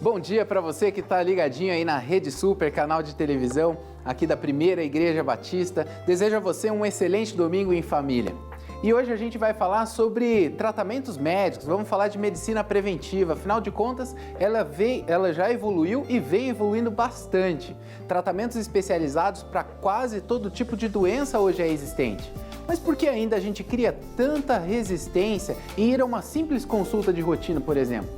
Bom dia para você que está ligadinho aí na Rede Super, canal de televisão aqui da Primeira Igreja Batista. Desejo a você um excelente domingo em família. E hoje a gente vai falar sobre tratamentos médicos, vamos falar de medicina preventiva. Afinal de contas, ela já evoluiu e vem evoluindo bastante. Tratamentos especializados para quase todo tipo de doença hoje é existente. Mas por que ainda a gente cria tanta resistência em ir a uma simples consulta de rotina, por exemplo?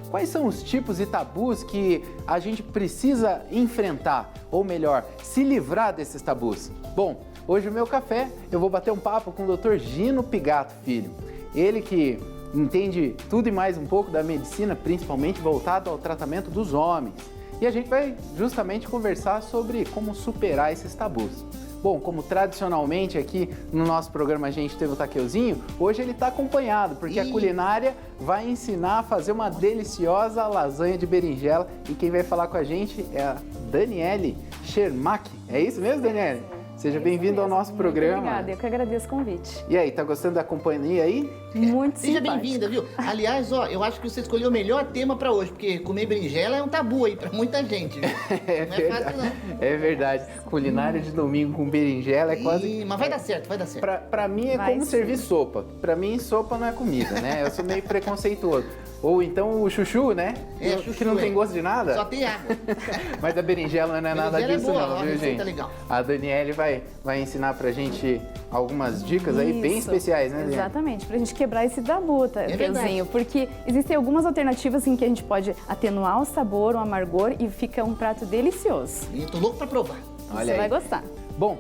Quais são os tipos e tabus que a gente precisa enfrentar, ou melhor, se livrar desses tabus? Bom, hoje no meu café eu vou bater um papo com o Dr. Gino Pigato Filho. Ele que entende tudo e mais um pouco da medicina, principalmente voltado ao tratamento dos homens. E a gente vai justamente conversar sobre como superar esses tabus. Bom, como tradicionalmente aqui no nosso programa a gente teve o Takeuzinho, hoje ele está acompanhado, porque a culinária vai ensinar a fazer uma deliciosa lasanha de berinjela. E quem vai falar com a gente é a Daniele Schermack. É isso mesmo, Daniele? Seja bem-vindo ao nosso programa. Muito obrigada, eu que agradeço o convite. E aí, tá gostando da companhia aí? Muito Seja simpática. bem-vinda, viu? Aliás, ó, eu acho que você escolheu o melhor tema pra hoje, porque comer berinjela é um tabu aí pra muita gente, viu? Não é fácil, não. É verdade. Culinária de domingo com berinjela é quase... Mas vai dar certo, vai dar certo. Pra mim é Vai como sim. servir sopa. Pra mim, sopa não é comida, né? Eu sou meio preconceituoso. Ou então o chuchu, né? É, que chuchu, não tem gosto de nada. Só tem água. Mas a berinjela não é nada Berinjela é disso boa, não, uma viu, receita gente? legal. A Daniele vai ensinar pra gente algumas dicas aí bem Isso, especiais, né, Daniele? Exatamente, pra gente quebrar esse tabu, verdade. Teuzinho, porque existem algumas alternativas em que a gente pode atenuar o sabor, o amargor e fica um prato delicioso. Eu tô louco pra provar. Olha Você aí. vai gostar. Bom,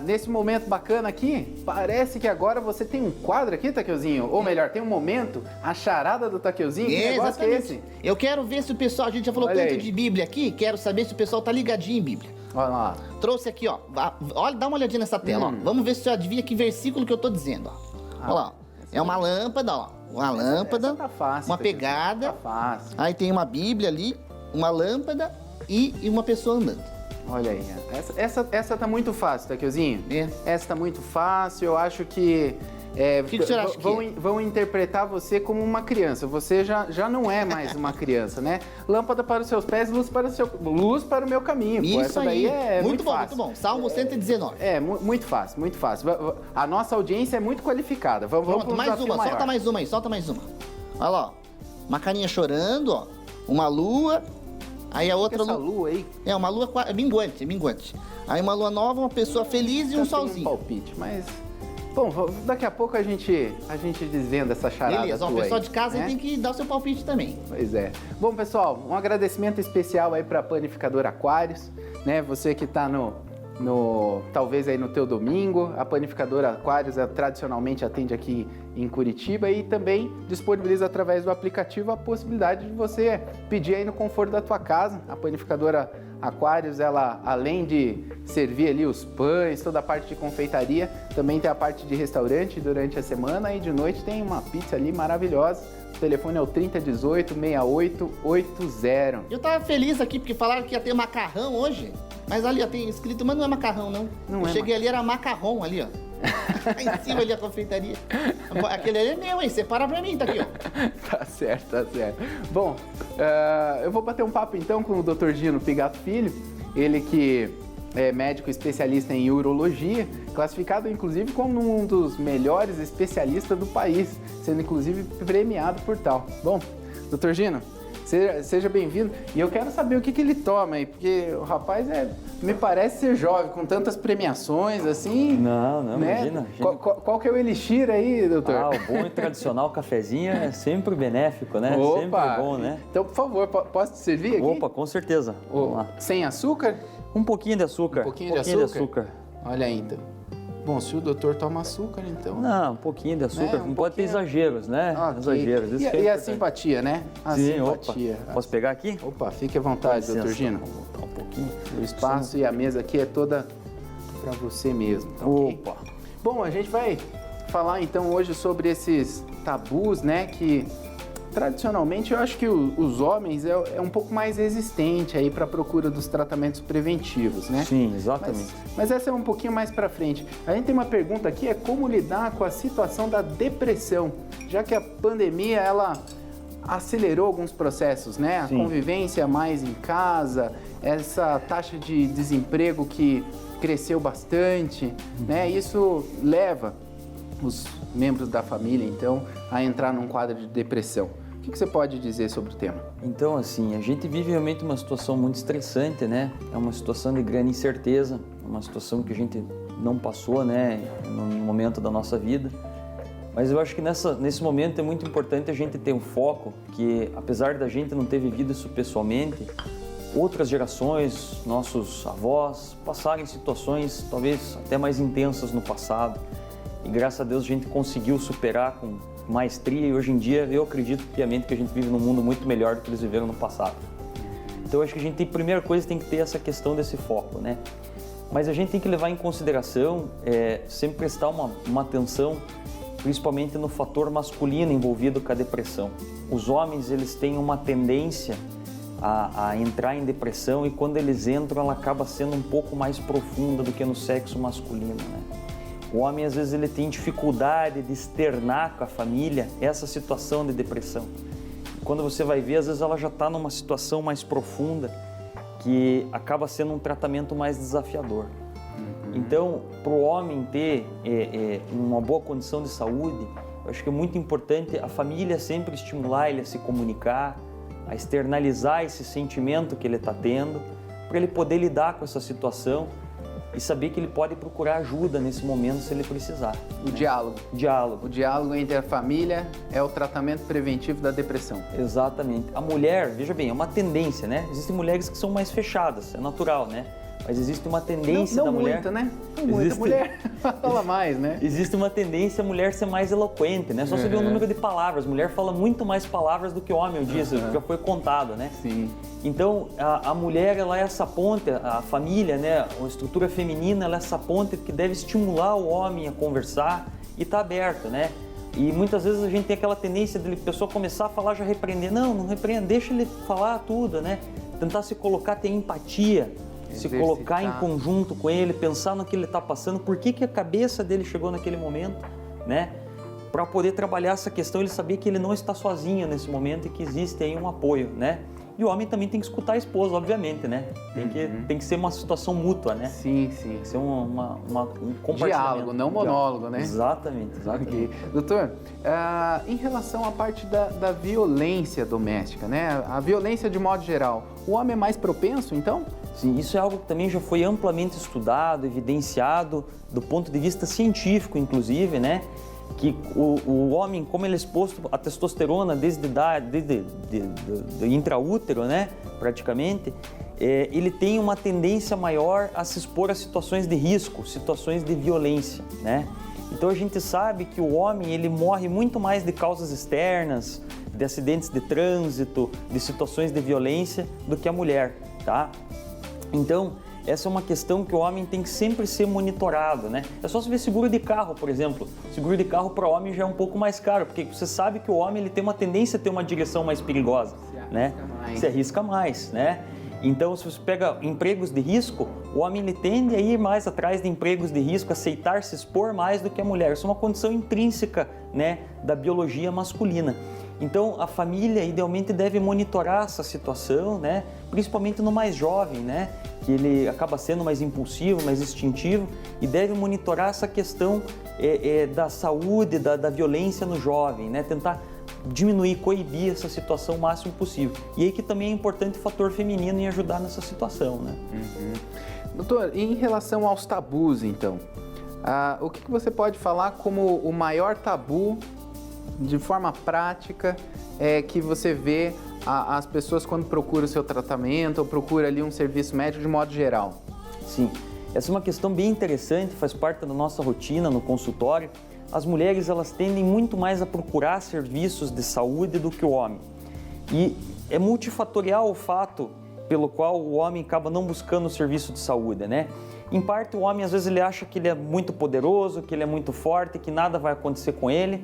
nesse momento bacana aqui, parece que agora você tem um quadro aqui, Takeuzinho. Ou melhor, tem um momento, a charada do Takeuzinho. Que negócio que é esse? Eu quero ver se o pessoal, a gente já falou Olha tanto aí. de Bíblia aqui, quero saber se o pessoal tá ligadinho em Bíblia. Olha lá. Trouxe aqui, ó. Olha, dá uma olhadinha nessa tela, ó. Vamos ver se você adivinha que versículo que eu tô dizendo, ó. Olha lá, ó. É uma lâmpada, ó. Uma lâmpada, Essa tá fácil, uma Takeuzinho. pegada. Tá fácil. Aí tem uma Bíblia ali, uma lâmpada e uma pessoa andando. Olha aí, essa tá muito fácil, Takeuzinho. É. Essa tá muito fácil, eu acho que... O que o senhor acha que é? Vão interpretar você como uma criança. Você já não é mais uma criança, né? Lâmpada para os seus pés, luz para o meu caminho. Pô, Isso essa aí. daí é muito bom, fácil. muito bom. Salmo 119. Muito fácil, muito fácil. A nossa audiência é muito qualificada. Vamos Pronto, para um mais desafio uma. maior. Solta mais uma aí, solta mais uma. Olha lá, ó. Uma carinha chorando, ó. Uma lua. Aí a outra Essa lua. lua aí... É, uma lua minguante, minguante. Aí uma lua nova, uma pessoa feliz e um eu tenho solzinho. palpite, mas... Bom, daqui a pouco a gente desvenda essa charada Beleza, ó, o tua pessoal aí, de casa né? tem que dar o seu palpite também. Pois é. Bom, pessoal, um agradecimento especial aí para a Panificadora Aquários, né? Você que está talvez aí no teu domingo, a Panificadora Aquários tradicionalmente atende aqui em Curitiba e também disponibiliza através do aplicativo a possibilidade de você pedir aí no conforto da tua casa. A Panificadora Aquários, ela além de servir ali os pães, toda a parte de confeitaria, também tem a parte de restaurante durante a semana e de noite tem uma pizza ali maravilhosa. O telefone é o 3018-6880. Eu tava feliz aqui porque falaram que ia ter macarrão hoje, mas ali ó, tem escrito, mas não é macarrão não. Não eu é cheguei ali, era macarrão ali, ó. Em cima ali a confeitaria. Aquele ali é meu, hein? Separa pra mim, tá aqui, ó. Tá certo, tá certo. Bom, eu vou bater um papo então com o Dr. Gino Pigato Filho, ele que é médico especialista em urologia, classificado inclusive como um dos melhores especialistas do país, sendo inclusive premiado por tal. Bom, Dr. Gino, seja bem-vindo. E eu quero saber o que ele toma aí, porque o rapaz me parece ser jovem, com tantas premiações assim. Não, né? imagina. Qual que é o elixir aí, doutor? O bom e tradicional cafezinho é sempre benéfico, né? Opa! Sempre bom, né? Então, por favor, posso te servir aqui? Opa, com certeza. Vamos lá. Sem açúcar? Um pouquinho de açúcar. Um pouquinho de açúcar? Olha aí, então. Bom, se o doutor toma açúcar, então... Não, um pouquinho de açúcar. Né, um Não pode ter pouquinho. exageros, né? Ok. Exageros. Isso que é E a importante. simpatia, né? A Sim, simpatia. opa. Posso pegar aqui? Opa, fique à vontade, Com doutor licença, Gino. Vou botar um pouquinho. O espaço e a mesa aqui é toda para você mesmo, tá ok? Opa. Bom, a gente vai falar então hoje sobre esses tabus, né, que tradicionalmente eu acho que os homens é um pouco mais resistente aí para a procura dos tratamentos preventivos, né? Sim, exatamente. Mas essa é um pouquinho mais para frente. A gente tem uma pergunta aqui, é como lidar com a situação da depressão, já que a pandemia, ela acelerou alguns processos, né? A Sim. convivência mais em casa, essa taxa de desemprego que cresceu bastante, né? Isso leva os membros da família, então, a entrar num quadro de depressão. O que você pode dizer sobre o tema? Então, assim, a gente vive realmente uma situação muito estressante, né? É uma situação de grande incerteza, uma situação que a gente não passou, né, no momento da nossa vida. Mas eu acho que nesse momento é muito importante a gente ter um foco que, apesar da gente não ter vivido isso pessoalmente, outras gerações, nossos avós, passaram em situações talvez até mais intensas no passado. E graças a Deus a gente conseguiu superar com maestria e hoje em dia eu acredito piamente que a gente vive num mundo muito melhor do que eles viveram no passado. Então eu acho que a gente tem, primeira coisa, tem que ter essa questão desse foco, né? Mas a gente tem que levar em consideração, sempre prestar uma atenção, principalmente no fator masculino envolvido com a depressão. Os homens, eles têm uma tendência a entrar em depressão e quando eles entram, ela acaba sendo um pouco mais profunda do que no sexo masculino, né? O homem, às vezes, ele tem dificuldade de externar com a família essa situação de depressão. Quando você vai ver, às vezes ela já está numa situação mais profunda que acaba sendo um tratamento mais desafiador. Então, para o homem ter uma boa condição de saúde, eu acho que é muito importante a família sempre estimular ele a se comunicar, a externalizar esse sentimento que ele está tendo, para ele poder lidar com essa situação e saber que ele pode procurar ajuda nesse momento se ele precisar. O diálogo. Diálogo. O diálogo entre a família é o tratamento preventivo da depressão. Exatamente. A mulher, veja bem, é uma tendência, né? Existem mulheres que são mais fechadas, é natural, né? Mas existe uma tendência não da mulher... Não muito, né? Não muito. A mulher fala mais, né? Existe uma tendência a mulher ser mais eloquente, né? Só você ver o número de palavras. A mulher fala muito mais palavras do que o homem, eu disse, já foi contado, né? Sim. Então, a mulher, ela é essa ponte, a família, né? A estrutura feminina, ela é essa ponte que deve estimular o homem a conversar e estar aberto, né? E muitas vezes a gente tem aquela tendência de a pessoa começar a falar, já repreender. Não repreenda, deixa ele falar tudo, né? Tentar se colocar, ter empatia. Se colocar em conjunto com ele, pensar no que ele está passando, por que a cabeça dele chegou naquele momento, né? Para poder trabalhar essa questão, ele saber que ele não está sozinho nesse momento e que existe aí um apoio, né? E o homem também tem que escutar a esposa, obviamente, né? Tem que ser uma situação mútua, né? Sim. Tem que ser um compartilhamento. Diálogo, não monólogo, né? Exatamente. Okay. Doutor, em relação à parte da violência doméstica, né? A violência de modo geral, o homem é mais propenso, então? Sim, isso é algo que também já foi amplamente estudado, evidenciado do ponto de vista científico, inclusive, né? Que o homem, como ele é exposto à testosterona desde intraútero, né? Praticamente, ele tem uma tendência maior a se expor a situações de risco, situações de violência, né? Então a gente sabe que o homem, ele morre muito mais de causas externas, de acidentes de trânsito, de situações de violência, do que a mulher, tá? Então, essa é uma questão que o homem tem que sempre ser monitorado, né? É só você ver seguro de carro, por exemplo. Seguro de carro para o homem já é um pouco mais caro, porque você sabe que o homem ele tem uma tendência a ter uma direção mais perigosa, né? Se arrisca mais, né? Então, se você pega empregos de risco, o homem ele tende a ir mais atrás de empregos de risco, aceitar se expor mais do que a mulher. Isso é uma condição intrínseca, né, da biologia masculina. Então, a família idealmente deve monitorar essa situação, né? Principalmente no mais jovem, né? Que ele acaba sendo mais impulsivo, mais instintivo e deve monitorar essa questão da saúde, da violência no jovem, né? Tentar diminuir, coibir essa situação o máximo possível. E aí que também é importante o fator feminino em ajudar nessa situação, né? Doutor, em relação aos tabus, então, o que você pode falar como o maior tabu de forma prática que você vê as pessoas quando procuram o seu tratamento ou procuram ali um serviço médico de modo geral? Sim, essa é uma questão bem interessante, faz parte da nossa rotina no consultório. As mulheres, elas tendem muito mais a procurar serviços de saúde do que o homem. E é multifatorial o fato pelo qual o homem acaba não buscando o serviço de saúde, né? Em parte, o homem, às vezes, ele acha que ele é muito poderoso, que ele é muito forte, que nada vai acontecer com ele.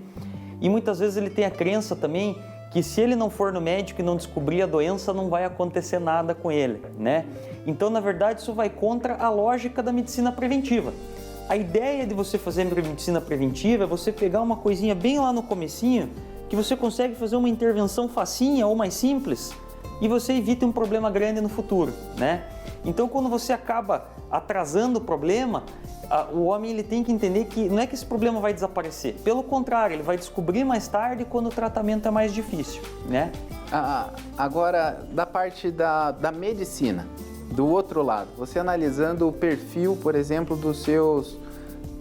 E muitas vezes ele tem a crença também que se ele não for no médico e não descobrir a doença, não vai acontecer nada com ele, né? Então, na verdade, isso vai contra a lógica da medicina preventiva. A ideia de você fazer medicina preventiva é você pegar uma coisinha bem lá no comecinho, que você consegue fazer uma intervenção facinha ou mais simples e você evita um problema grande no futuro, né? Então, quando você acaba atrasando o problema, o homem ele tem que entender que não é que esse problema vai desaparecer, pelo contrário, ele vai descobrir mais tarde quando o tratamento é mais difícil, né? Agora, da parte da medicina, do outro lado, você analisando o perfil, por exemplo, dos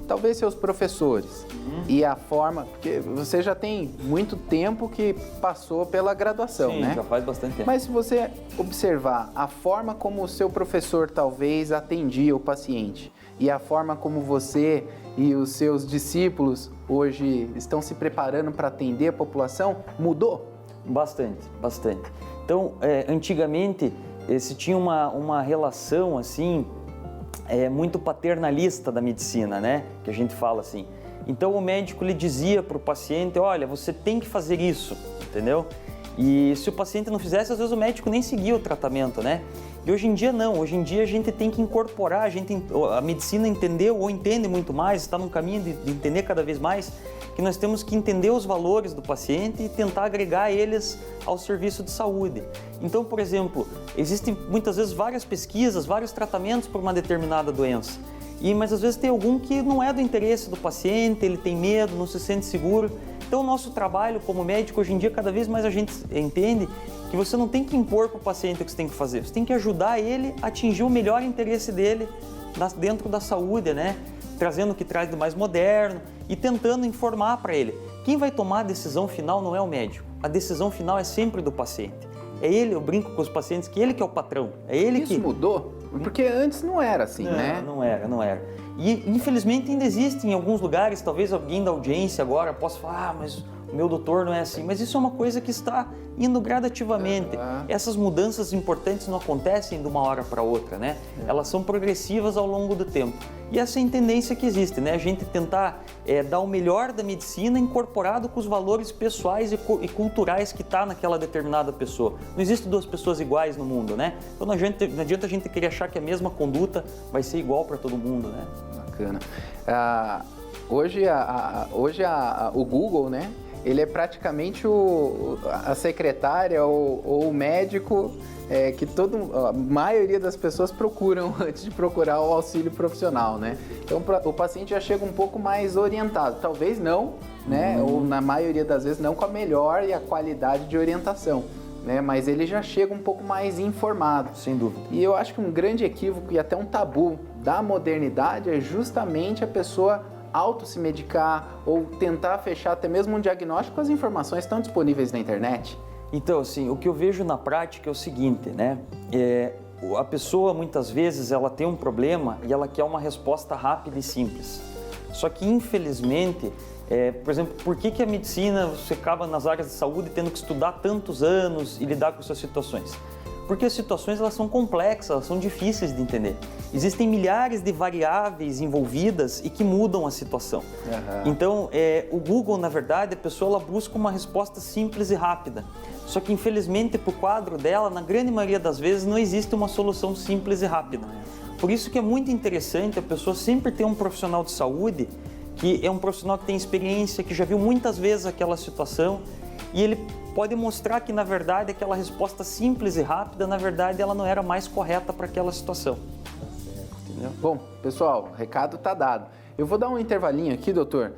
talvez seus professores e a forma, porque você já tem muito tempo que passou pela graduação, Sim, né? já faz bastante tempo. Mas se você observar a forma como o seu professor talvez atendia o paciente e a forma como você e os seus discípulos hoje estão se preparando para atender a população, mudou? Bastante, bastante. Então, antigamente, se tinha uma relação, assim, muito paternalista da medicina, né? Que a gente fala assim. Então, o médico lhe dizia para o paciente, olha, você tem que fazer isso, entendeu? E se o paciente não fizesse, às vezes o médico nem seguia o tratamento, né? E hoje em dia não, hoje em dia a gente tem que incorporar, a medicina entendeu ou entende muito mais, está num caminho de entender cada vez mais, que nós temos que entender os valores do paciente e tentar agregar eles ao serviço de saúde. Então, por exemplo, existem muitas vezes várias pesquisas, vários tratamentos para uma determinada doença, mas às vezes tem algum que não é do interesse do paciente, ele tem medo, não se sente seguro. Então, o nosso trabalho como médico, hoje em dia, cada vez mais a gente entende que você não tem que impor para o paciente o que você tem que fazer, você tem que ajudar ele a atingir o melhor interesse dele dentro da saúde, né? Trazendo o que traz de mais moderno e tentando informar para ele. Quem vai tomar a decisão final não é o médico, a decisão final é sempre do paciente. É ele, eu brinco com os pacientes, que ele que é o patrão, é ele que... Isso mudou? Porque antes não era assim, né? Não era. E infelizmente ainda existe em alguns lugares, talvez alguém da audiência agora possa falar, mas o meu doutor não é assim. Mas isso é uma coisa que está indo gradativamente. Essas mudanças importantes não acontecem de uma hora para outra, né? Elas são progressivas ao longo do tempo. E essa é a tendência que existe, né? A gente tentar dar o melhor da medicina incorporado com os valores pessoais e culturais que está naquela determinada pessoa. Não existem duas pessoas iguais no mundo, né? Então não adianta a gente querer achar que a mesma conduta vai ser igual para todo mundo, né? Bacana. Hoje o Google, né? Ele é praticamente a secretária ou o médico que a maioria das pessoas procuram antes de procurar o auxílio profissional, né? Então o paciente já chega um pouco mais orientado, talvez não, né? Ou na maioria das vezes não com a melhor e a qualidade de orientação, né? Mas ele já chega um pouco mais informado. Sem dúvida. E eu acho que um grande equívoco e até um tabu da modernidade é justamente a pessoa se medicar ou tentar fechar até mesmo um diagnóstico, as informações estão disponíveis na internet. Então, assim, o que eu vejo na prática é o seguinte, né? A pessoa, muitas vezes, ela tem um problema e ela quer uma resposta rápida e simples. Só que, infelizmente, por exemplo, por que a medicina, você acaba nas áreas de saúde tendo que estudar tantos anos e lidar com essas situações? Porque as situações elas são complexas, elas são difíceis de entender. Existem milhares de variáveis envolvidas e que mudam a situação. Então, o Google, na verdade, a pessoa ela busca uma resposta simples e rápida. Só que, infelizmente, para o quadro dela, na grande maioria das vezes, não existe uma solução simples e rápida. Por isso que é muito interessante a pessoa sempre ter um profissional de saúde, que é um profissional que tem experiência, que já viu muitas vezes aquela situação, e ele pode mostrar que, na verdade, aquela resposta simples e rápida, na verdade, ela não era mais correta para aquela situação. Entendeu? Bom, pessoal, o recado está dado. Eu vou dar um intervalinho aqui, doutor.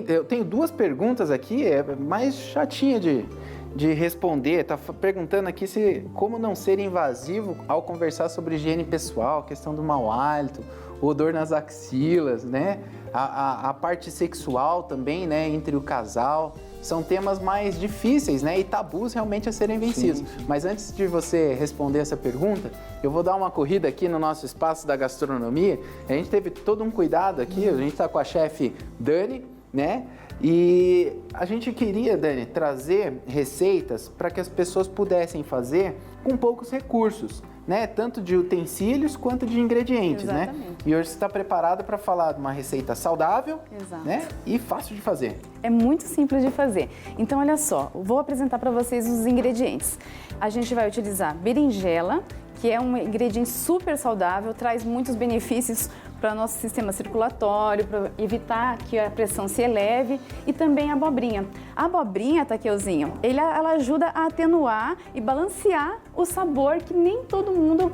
Eu tenho duas perguntas aqui, mais chatinha de responder. Está perguntando aqui como não ser invasivo ao conversar sobre higiene pessoal, questão do mau hálito, odor nas axilas, né? A parte sexual também, né, entre o casal. São temas mais difíceis, né, e tabus realmente a serem vencidos. Sim. Mas antes de você responder essa pergunta, eu vou dar uma corrida aqui no nosso espaço da gastronomia. A gente teve todo um cuidado aqui, a gente está com a chefe Dani, né? E a gente queria, Dani, trazer receitas para que as pessoas pudessem fazer com poucos recursos, né? Tanto de utensílios quanto de ingredientes, Exatamente. Né? E hoje você está preparada para falar de uma receita saudável, Exato. Né? E fácil de fazer. É muito simples de fazer. Então, olha só, vou apresentar para vocês os ingredientes. A gente vai utilizar berinjela, que é um ingrediente super saudável, traz muitos benefícios para o nosso sistema circulatório, para evitar que a pressão se eleve, e também a abobrinha. A abobrinha, Takeuzinho, ela ajuda a atenuar e balancear o sabor que nem todo mundo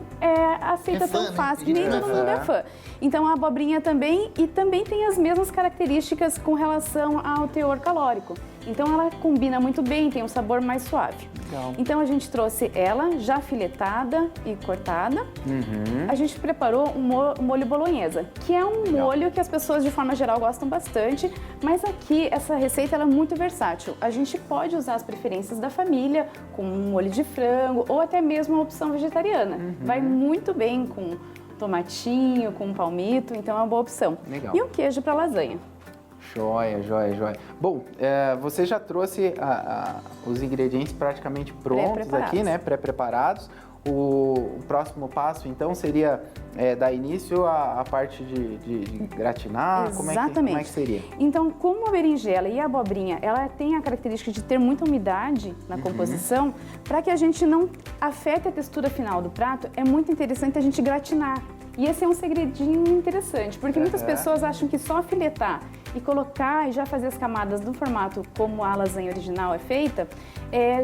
aceita tão fácil, nem todo mundo é fã. Então a abobrinha também, e também tem as mesmas características com relação ao teor calórico. Então ela combina muito bem, tem um sabor mais suave. Legal. Então a gente trouxe ela já filetada e cortada. A gente preparou um molho bolonhesa, que é um molho que as pessoas de forma geral gostam bastante, mas aqui essa receita ela é muito versátil. A gente pode usar as preferências da família com um molho de frango ou até mesmo uma opção vegetariana. Vai muito bem com tomatinho, com palmito, então é uma boa opção. Legal. E um queijo para lasanha. Joia, joia, joia. Bom, você já trouxe os ingredientes praticamente prontos aqui, né? Pré-preparados. O próximo passo, então, seria dar início à parte de gratinar? Exatamente. Como é que seria? Então, como a berinjela e a abobrinha, ela tem a característica de ter muita umidade na composição, para que a gente não afete a textura final do prato, é muito interessante a gente gratinar. E esse é um segredinho interessante, porque muitas pessoas acham que só filetar e colocar e já fazer as camadas no formato como a lasanha original é feita,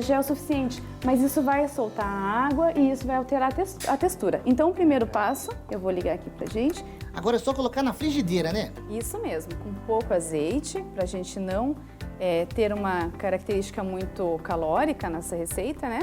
já é o suficiente. Mas isso vai soltar a água e isso vai alterar a textura. Então, o primeiro passo, eu vou ligar aqui pra gente. Agora é só colocar na frigideira, né? Isso mesmo, com pouco azeite, pra gente não ter uma característica muito calórica nessa receita, né?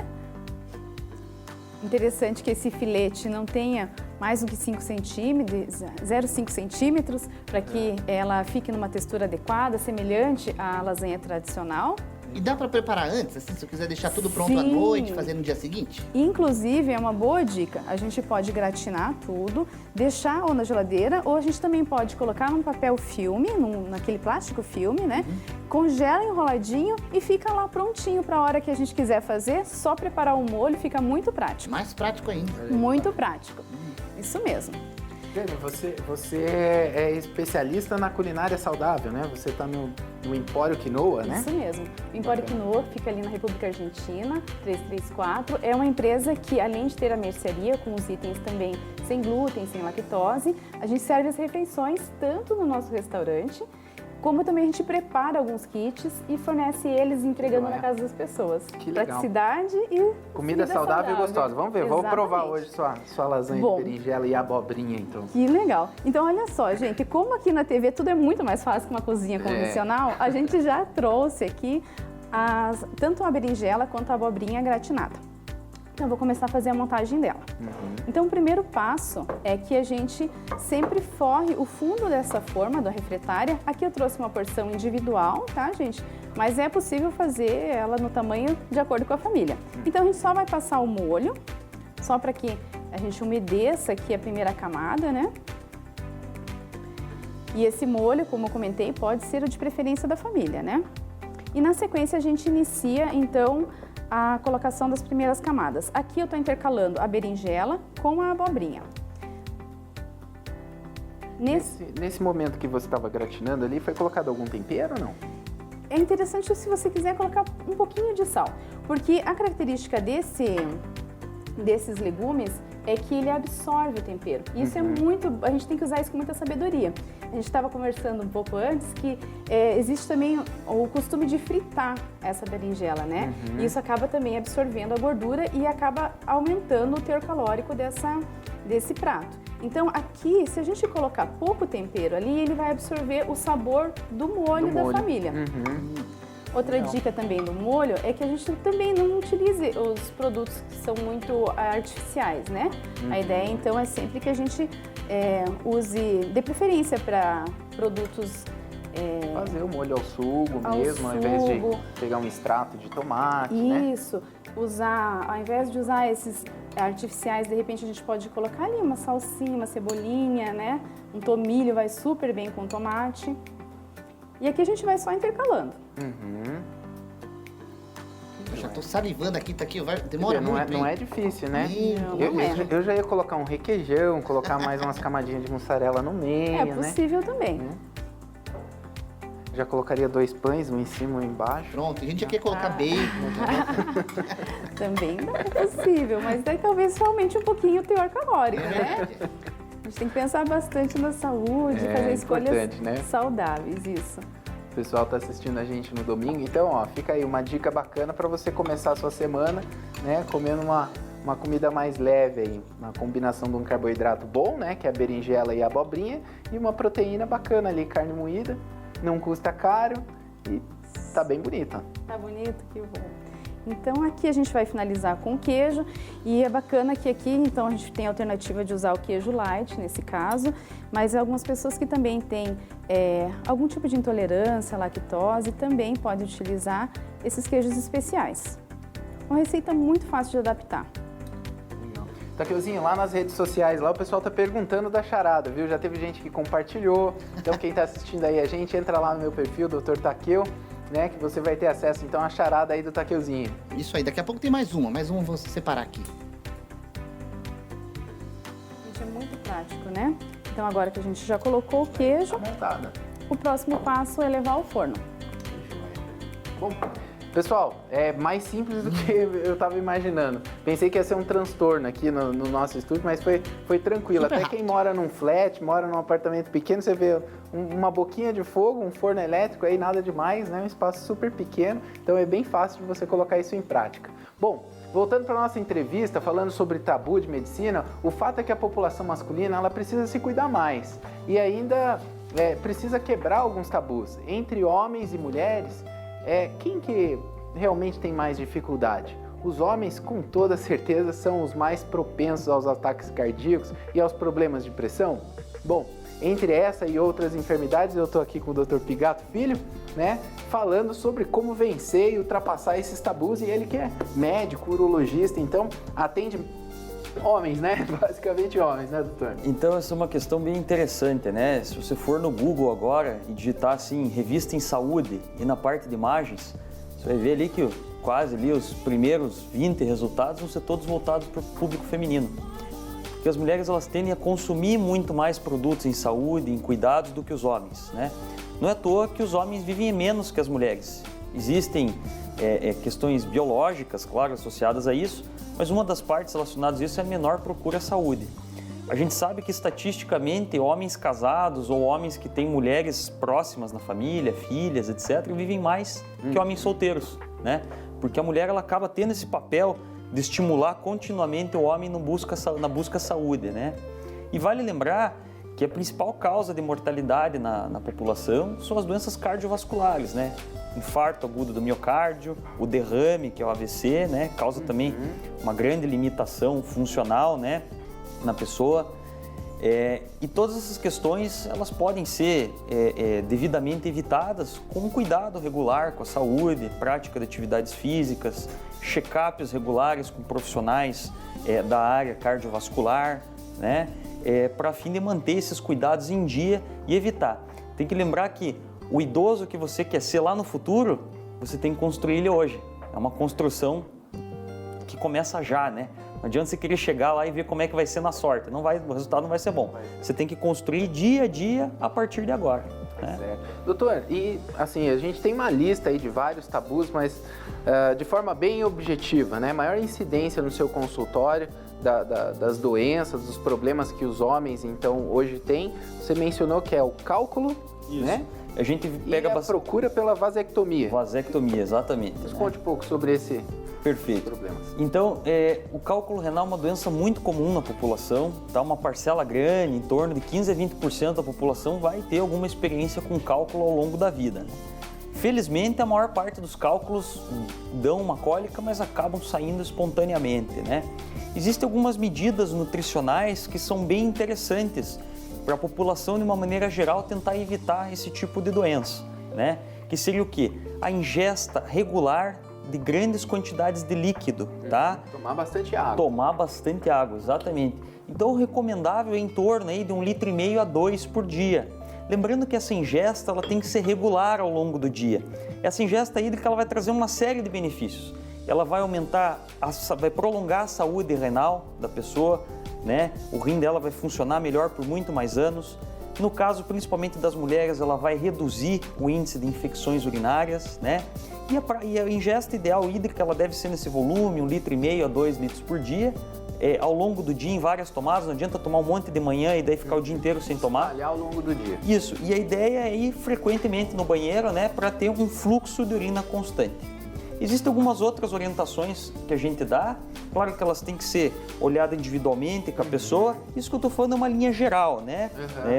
Interessante que esse filete não tenha mais do que 5 centímetros, 0,5 centímetros, para que ela fique numa textura adequada, semelhante à lasanha tradicional. E dá para preparar antes, assim, se eu quiser deixar tudo pronto à Sim. noite, fazer no dia seguinte? Inclusive, é uma boa dica, a gente pode gratinar tudo, deixar ou na geladeira, ou a gente também pode colocar num papel filme, naquele plástico filme, né? Congela enroladinho e fica lá prontinho para a hora que a gente quiser fazer, só preparar o molho, fica muito prático. Mais prático ainda. Muito prático. Isso mesmo. Dani, você é especialista na culinária saudável, né? Você está no Empório Quinoa, né? Isso mesmo. O Empório Quinoa fica ali na República Argentina, 334. É uma empresa que, além de ter a mercearia com os itens também sem glúten, sem lactose, a gente serve as refeições tanto no nosso restaurante, como também a gente prepara alguns kits e fornece eles entregando na casa das pessoas. Que legal. Praticidade e Comida saudável e gostosa. Vamos ver, vou provar hoje sua lasanha Bom. de berinjela e abobrinha, então. Que legal. Então, olha só, gente, como aqui na TV tudo é muito mais fácil que uma cozinha convencional, a gente já trouxe aqui tanto a berinjela quanto a abobrinha gratinada. Então, eu vou começar a fazer a montagem dela. Então, o primeiro passo é que a gente sempre forre o fundo dessa forma da refratária. Aqui eu trouxe uma porção individual, tá, gente? Mas é possível fazer ela no tamanho de acordo com a família. Então, a gente só vai passar o molho, só para que a gente umedeça aqui a primeira camada, né? E esse molho, como eu comentei, pode ser o de preferência da família, né? E na sequência a gente inicia, então, a colocação das primeiras camadas. Aqui eu estou intercalando a berinjela com a abobrinha. Nesse momento que você estava gratinando ali, foi colocado algum tempero ou não? É interessante se você quiser colocar um pouquinho de sal, porque a característica desses legumes é que ele absorve o tempero. E isso é muito... A gente tem que usar isso com muita sabedoria. A gente estava conversando um pouco antes que existe também o costume de fritar essa berinjela, né? E isso acaba também absorvendo a gordura e acaba aumentando o teor calórico desse prato. Então aqui, se a gente colocar pouco tempero ali, ele vai absorver o sabor do molho da família. Outra dica também do molho é que a gente também não utilize os produtos que são muito artificiais, né? A ideia, então, é sempre que a gente use, de preferência para produtos... Fazer o molho ao sugo mesmo, ao invés de pegar um extrato de tomate, né? Isso, ao invés de usar esses artificiais, de repente a gente pode colocar ali uma salsinha, uma cebolinha, né? Um tomilho vai super bem com tomate. E aqui a gente vai só intercalando. Eu já tô salivando aqui, tá aqui, demora muito. Não é difícil, né? Não é. Eu já ia colocar um requeijão, colocar mais umas camadinhas de mussarela no meio, É né? possível também. Já colocaria 2 pães, um em cima e um embaixo. Pronto, a gente já quer colocar bacon. Também é possível, mas daí talvez realmente um pouquinho o teor calórico, né? A gente tem que pensar bastante na saúde, fazer escolhas importante, né? saudáveis, isso. O pessoal está assistindo a gente no domingo, então, ó, fica aí uma dica bacana para você começar a sua semana, né, comendo uma comida mais leve aí, uma combinação de um carboidrato bom, né, que é a berinjela e a abobrinha, e uma proteína bacana ali, carne moída, não custa caro e tá bem bonita. Tá bonito? Que bom. Então aqui a gente vai finalizar com queijo e é bacana que aqui então a gente tem a alternativa de usar o queijo light nesse caso, mas algumas pessoas que também têm algum tipo de intolerância à lactose também podem utilizar esses queijos especiais. Uma receita muito fácil de adaptar. Taqueuzinho, lá nas redes sociais, lá o pessoal tá perguntando da charada, viu? Já teve gente que compartilhou, então quem tá assistindo aí a gente, entra lá no meu perfil, Dr. Taqueu, né, que você vai ter acesso então à charada aí do Taqueuzinho. Isso aí, daqui a pouco tem mais uma vou separar aqui. Gente, é muito prático, né? Então agora que a gente já colocou o queijo, Tá montada. o próximo passo é levar ao forno. Bom, pessoal, é mais simples do que eu estava imaginando. Pensei que ia ser um transtorno aqui no nosso estúdio, mas foi tranquilo. Super Até rápido. quem mora num flat, mora num apartamento pequeno, você vê uma boquinha de fogo, um forno elétrico aí, nada demais, né? Um espaço super pequeno, então é bem fácil de você colocar isso em prática. Bom, voltando para a nossa entrevista, falando sobre tabu de medicina, o fato é que a população masculina ela precisa se cuidar mais e ainda precisa quebrar alguns tabus. Entre homens e mulheres, quem que realmente tem mais dificuldade? Os homens, com toda certeza, são os mais propensos aos ataques cardíacos e aos problemas de pressão? Bom, entre essa e outras enfermidades, eu estou aqui com o Dr. Pigato Filho, né, falando sobre como vencer e ultrapassar esses tabus, e ele que é médico, urologista, então atende homens, né? Basicamente homens, né, doutor? Então essa é uma questão bem interessante, né? Se você for no Google agora e digitar assim, revista em saúde e na parte de imagens, você vai ver ali que quase ali os primeiros 20 resultados vão ser todos voltados para o público feminino. Porque as mulheres elas tendem a consumir muito mais produtos em saúde, em cuidados do que os homens, né? Não é à toa que os homens vivem menos que as mulheres. Existem questões biológicas, claro, associadas a isso, mas uma das partes relacionadas a isso é a menor procura à saúde. A gente sabe que estatisticamente homens casados ou homens que têm mulheres próximas na família, filhas, etc., vivem mais que homens solteiros, né? Porque a mulher ela acaba tendo esse papel de estimular continuamente o homem na busca à saúde, né? E vale lembrar que a principal causa de mortalidade na população são as doenças cardiovasculares, né? Infarto agudo do miocárdio, o derrame, que é o AVC, né? Causa também uma grande limitação funcional, né? Na pessoa. E todas essas questões, elas podem ser devidamente evitadas com um cuidado regular com a saúde, prática de atividades físicas, check-ups regulares com profissionais da área cardiovascular, né? Para fim de manter esses cuidados em dia e evitar. Tem que lembrar que o idoso que você quer ser lá no futuro, você tem que construir ele hoje. É uma construção que começa já, né? Não adianta você querer chegar lá e ver como é que vai ser na sorte. O resultado não vai ser bom. Você tem que construir dia a dia a partir de agora, né? Certo. Doutor, e assim, a gente tem uma lista aí de vários tabus, mas de forma bem objetiva, né? Maior incidência no seu consultório das doenças, dos problemas que os homens, então, hoje têm. Você mencionou que é o cálculo, Isso. né? A gente pega e a procura pela vasectomia. Vasectomia, exatamente. Nos né? conte um pouco sobre esse Perfeito. problemas. Então, o cálculo renal é uma doença muito comum na população, tá? Uma parcela grande, em torno de 15 a 20% da população vai ter alguma experiência com cálculo ao longo da vida, né? Felizmente, a maior parte dos cálculos dão uma cólica, mas acabam saindo espontaneamente, né? Existem algumas medidas nutricionais que são bem interessantes para a população, de uma maneira geral, tentar evitar esse tipo de doença, né? Que seria o quê? A ingesta regular de grandes quantidades de líquido, tá? Tomar bastante água. Tomar bastante água, exatamente. Então, o recomendável é em torno aí de 1,5 litro a 2 por dia. Lembrando que essa ingesta ela tem que ser regular ao longo do dia. Essa ingesta hídrica ela vai trazer uma série de benefícios. Ela vai vai prolongar a saúde renal da pessoa, né? O rim dela vai funcionar melhor por muito mais anos. No caso, principalmente das mulheres, ela vai reduzir o índice de infecções urinárias, né? E a ingesta ideal hídrica ela deve ser nesse volume, 1,5 litro a 2 litros por dia, ao longo do dia em várias tomadas, não adianta tomar um monte de manhã e daí ficar o dia inteiro sem tomar. Espalhar ao longo do dia. Isso, e a ideia é ir frequentemente no banheiro, né, para ter um fluxo de urina constante. Existem algumas outras orientações que a gente dá, claro que elas têm que ser olhadas individualmente com a pessoa, isso que eu estou falando é uma linha geral, né?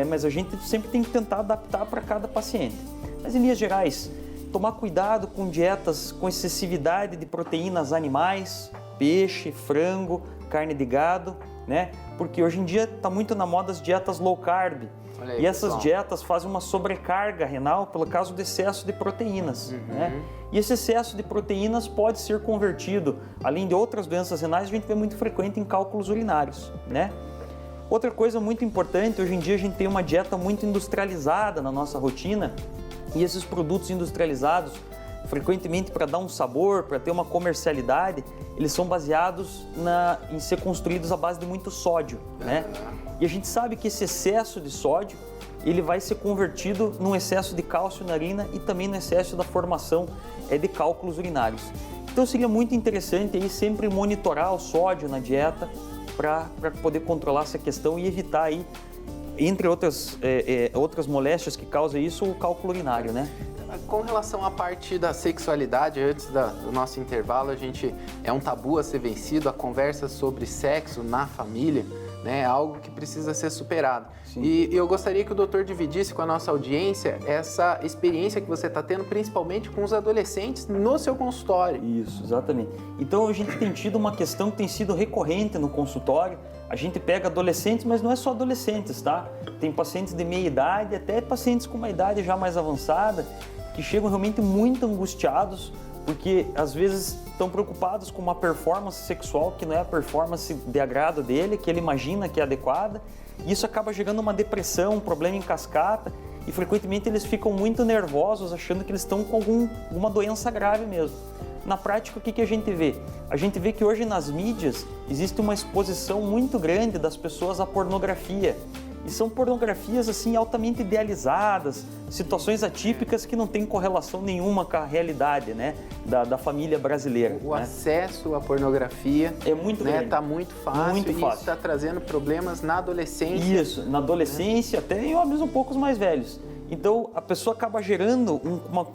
Mas a gente sempre tem que tentar adaptar para cada paciente. Mas em linhas gerais, tomar cuidado com dietas com excessividade de proteínas animais, peixe, frango, carne de gado, né? Porque hoje em dia está muito na moda as dietas low carb. Aí, e essas pessoal, dietas fazem uma sobrecarga renal pelo caso do excesso de proteínas, né? E esse excesso de proteínas pode ser convertido, além de outras doenças renais, a gente vê muito frequente em cálculos urinários, né? Outra coisa muito importante, hoje em dia a gente tem uma dieta muito industrializada na nossa rotina, e esses produtos industrializados, frequentemente para dar um sabor, para ter uma comercialidade, eles são baseados em ser construídos à base de muito sódio, né? E a gente sabe que esse excesso de sódio, ele vai ser convertido num excesso de cálcio na urina e também no excesso da formação de cálculos urinários. Então seria muito interessante aí sempre monitorar o sódio na dieta para poder controlar essa questão e evitar aí, entre outras moléstias que causam isso, o cálculo urinário, né? Com relação à parte da sexualidade, antes do nosso intervalo, é um tabu a ser vencido, a conversa sobre sexo na família, né, é algo que precisa ser superado. Sim. E eu gostaria que o doutor dividisse com a nossa audiência essa experiência que você está tendo, principalmente com os adolescentes no seu consultório. Isso, exatamente. Então a gente tem tido uma questão que tem sido recorrente no consultório. A gente pega adolescentes, mas não é só adolescentes, tá? Tem pacientes de meia idade, até pacientes com uma idade já mais avançada, que chegam realmente muito angustiados, porque às vezes estão preocupados com uma performance sexual que não é a performance de agrado dele, que ele imagina que é adequada, e isso acaba gerando uma depressão, um problema em cascata, e frequentemente eles ficam muito nervosos, achando que eles estão com alguma doença grave mesmo. Na prática, o que a gente vê? A gente vê que hoje nas mídias existe uma exposição muito grande das pessoas à pornografia. E são pornografias assim altamente idealizadas, situações atípicas que não têm correlação nenhuma com a realidade, né, da família brasileira. O acesso à pornografia é muito grande. Está muito fácil, muito e fácil. isso está trazendo problemas na adolescência. Isso, na adolescência, até em homens um pouco mais velhos. Então, a pessoa acaba gerando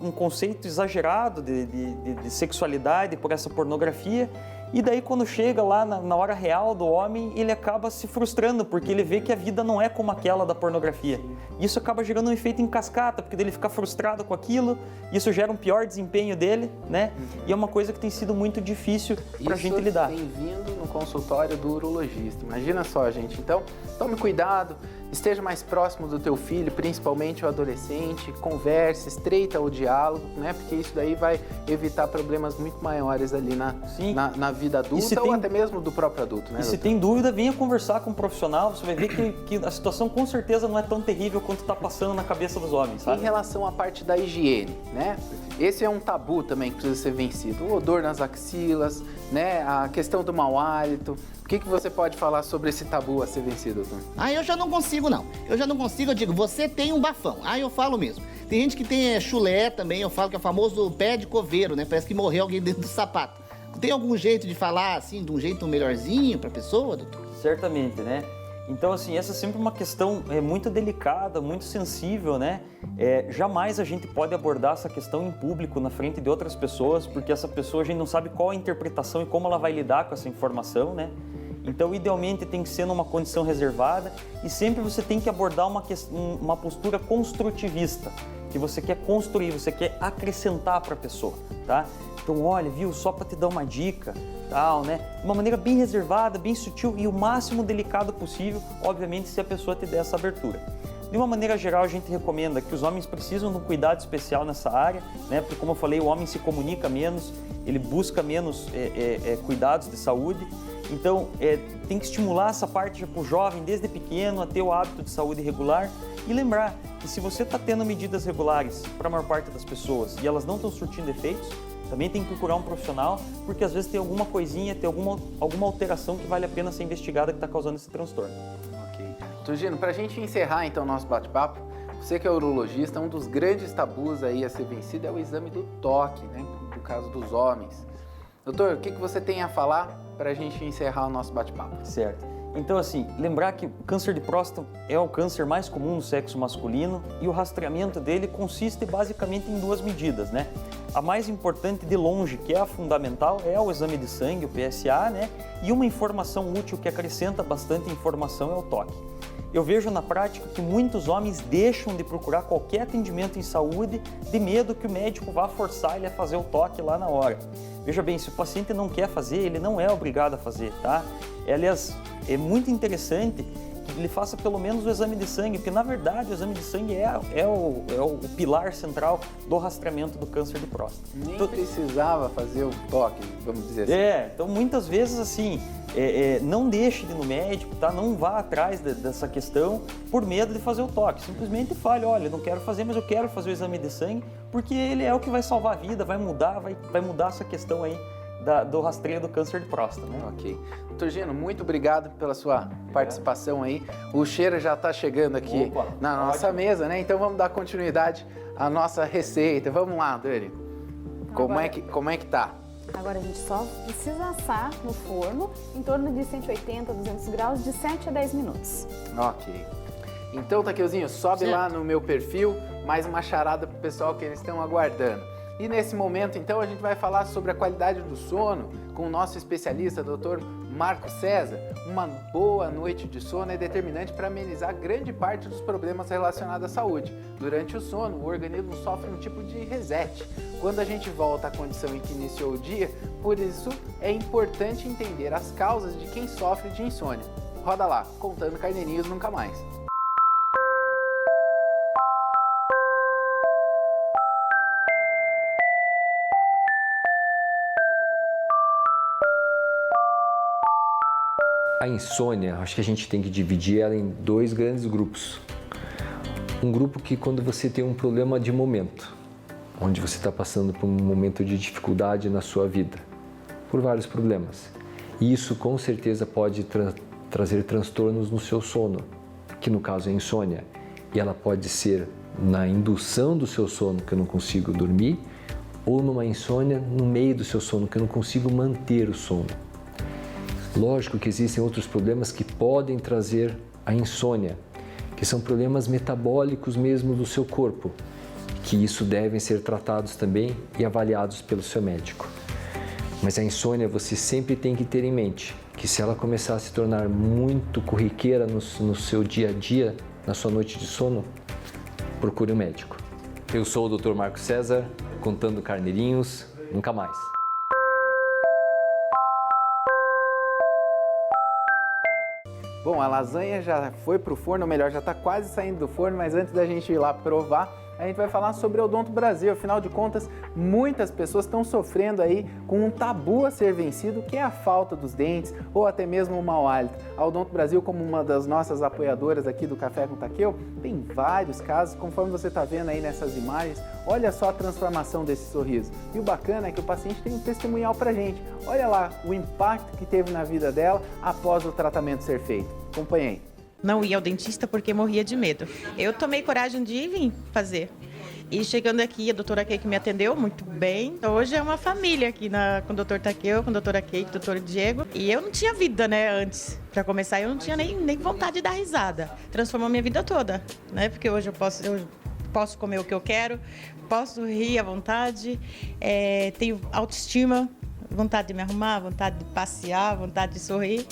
um conceito exagerado de sexualidade por essa pornografia, e daí quando chega lá na hora real do homem, ele acaba se frustrando, porque ele vê que a vida não é como aquela da pornografia. Isso acaba gerando um efeito em cascata, porque ele fica frustrado com aquilo, isso gera um pior desempenho dele, né? E é uma coisa que tem sido muito difícil para a gente lidar. Isso tem vindo no consultório do urologista. Imagina só, gente. Então, tome cuidado, esteja mais próximo do teu filho, principalmente o adolescente, converse, estreita o diálogo, né? Porque isso daí vai evitar problemas muito maiores ali na vida adulta ou até mesmo do próprio adulto, né? E se tem dúvida, venha conversar com um profissional, você vai ver que a situação com certeza não é tão terrível quanto está passando na cabeça dos homens, sabe? Em relação à parte da higiene, né? Esse é um tabu também que precisa ser vencido. O odor nas axilas, né? A questão do mau hálito. O que você pode falar sobre esse tabu a ser vencido, doutor? Eu já não consigo, não. Eu já não consigo, eu digo, você tem um bafão. Eu falo mesmo. Tem gente que tem chulé também, eu falo que é o famoso pé de coveiro, né? Parece que morreu alguém dentro do sapato. Tem algum jeito de falar, assim, de um jeito melhorzinho pra pessoa, doutor? Certamente, né? Então, assim, essa é sempre uma questão muito delicada, muito sensível, né? Jamais a gente pode abordar essa questão em público, na frente de outras pessoas, porque essa pessoa, a gente não sabe qual a interpretação e como ela vai lidar com essa informação, né? Então, idealmente, tem que ser numa condição reservada e sempre você tem que abordar uma postura construtivista, que você quer construir, você quer acrescentar para a pessoa, tá? Então, olha, viu, só para te dar uma dica, tal, né? De uma maneira bem reservada, bem sutil e o máximo delicado possível, obviamente, se a pessoa te der essa abertura. De uma maneira geral, a gente recomenda que os homens precisam de um cuidado especial nessa área, né? Porque, como eu falei, o homem se comunica menos, ele busca menos cuidados de saúde. Então, tem que estimular essa parte para o jovem, desde pequeno, a ter o hábito de saúde regular. E lembrar que se você está tendo medidas regulares para a maior parte das pessoas e elas não estão surtindo efeitos, também tem que procurar um profissional, porque às vezes tem alguma coisinha, tem alguma alteração que vale a pena ser investigada que está causando esse transtorno. Ok. Tugino, para a gente encerrar então o nosso bate-papo, você que é urologista, um dos grandes tabus aí a ser vencido é o exame do toque, né? No caso dos homens. Doutor, o que você tem a falar para a gente encerrar o nosso bate-papo. Certo. Então, assim, lembrar que o câncer de próstata é o câncer mais comum no sexo masculino e o rastreamento dele consiste basicamente em 2 medidas, né? A mais importante de longe, que é a fundamental, é o exame de sangue, o PSA, né? E uma informação útil que acrescenta bastante informação é o toque. Eu vejo na prática que muitos homens deixam de procurar qualquer atendimento em saúde de medo que o médico vá forçar ele a fazer o toque lá na hora. Veja bem, se o paciente não quer fazer, ele não é obrigado a fazer, tá? Aliás, é muito interessante que ele faça pelo menos o exame de sangue, porque na verdade o exame de sangue é o pilar central do rastreamento do câncer de próstata. Nem precisava fazer o toque, vamos dizer assim. Então muitas vezes assim, não deixe de ir no médico, tá? Não vá atrás dessa questão por medo de fazer o toque. Simplesmente fale, olha, não quero fazer, mas eu quero fazer o exame de sangue, porque ele é o que vai salvar a vida, vai mudar essa questão aí do rastreio do câncer de próstata, né? Ok. Doutor Gino, muito obrigado pela sua participação aí. O cheiro já está chegando aqui na nossa mesa, né? Então vamos dar continuidade à nossa receita. Vamos lá, Dani. Como é que tá? Agora a gente só precisa assar no forno em torno de 180, 200 graus de 7 a 10 minutos. Ok. Então, Takeuzinho, sobe lá no meu perfil, mais uma charada pro pessoal que eles estão aguardando. E nesse momento, então, a gente vai falar sobre a qualidade do sono com o nosso especialista, Dr. Marco César. Uma boa noite de sono é determinante para amenizar grande parte dos problemas relacionados à saúde. Durante o sono, o organismo sofre um tipo de reset, quando a gente volta à condição em que iniciou o dia. Por isso, é importante entender as causas de quem sofre de insônia. Roda lá, Contando Carneirinhos Nunca Mais. A insônia, acho que a gente tem que dividir ela em 2 grandes grupos. Um grupo que quando você tem um problema de momento, onde você está passando por um momento de dificuldade na sua vida, por vários problemas. E isso com certeza pode trazer transtornos no seu sono, que no caso é a insônia. E ela pode ser na indução do seu sono, que eu não consigo dormir, ou numa insônia no meio do seu sono, que eu não consigo manter o sono. Lógico que existem outros problemas que podem trazer a insônia, que são problemas metabólicos mesmo do seu corpo, que isso devem ser tratados também e avaliados pelo seu médico. Mas a insônia você sempre tem que ter em mente que se ela começar a se tornar muito corriqueira no seu dia a dia, na sua noite de sono, procure um médico. Eu sou o Dr. Marco César, Contando Carneirinhos Nunca Mais. Bom, a lasanha já foi pro forno, ou melhor, já está quase saindo do forno, mas antes da gente ir lá provar, a gente vai falar sobre a Odonto Brasil. Afinal de contas, muitas pessoas estão sofrendo aí com um tabu a ser vencido, que é a falta dos dentes ou até mesmo o mau hálito. A Odonto Brasil, como uma das nossas apoiadoras aqui do Café com Takeu, tem vários casos, conforme você está vendo aí nessas imagens. Olha só a transformação desse sorriso. E o bacana é que o paciente tem um testemunhal pra gente. Olha lá o impacto que teve na vida dela após o tratamento ser feito. Acompanhe aí. Não ia ao dentista porque morria de medo. Eu tomei coragem de ir vir fazer. E chegando aqui, a doutora Kay que me atendeu muito bem. Hoje é uma família aqui com o doutor Takeu, com a doutora Kay, com o doutor Diego. E eu não tinha vida, né, antes. Para começar, eu não tinha nem vontade de dar risada. Transformou minha vida toda, né? Porque hoje eu posso comer o que eu quero, posso rir à vontade, tenho autoestima, vontade de me arrumar, vontade de passear, vontade de sorrir.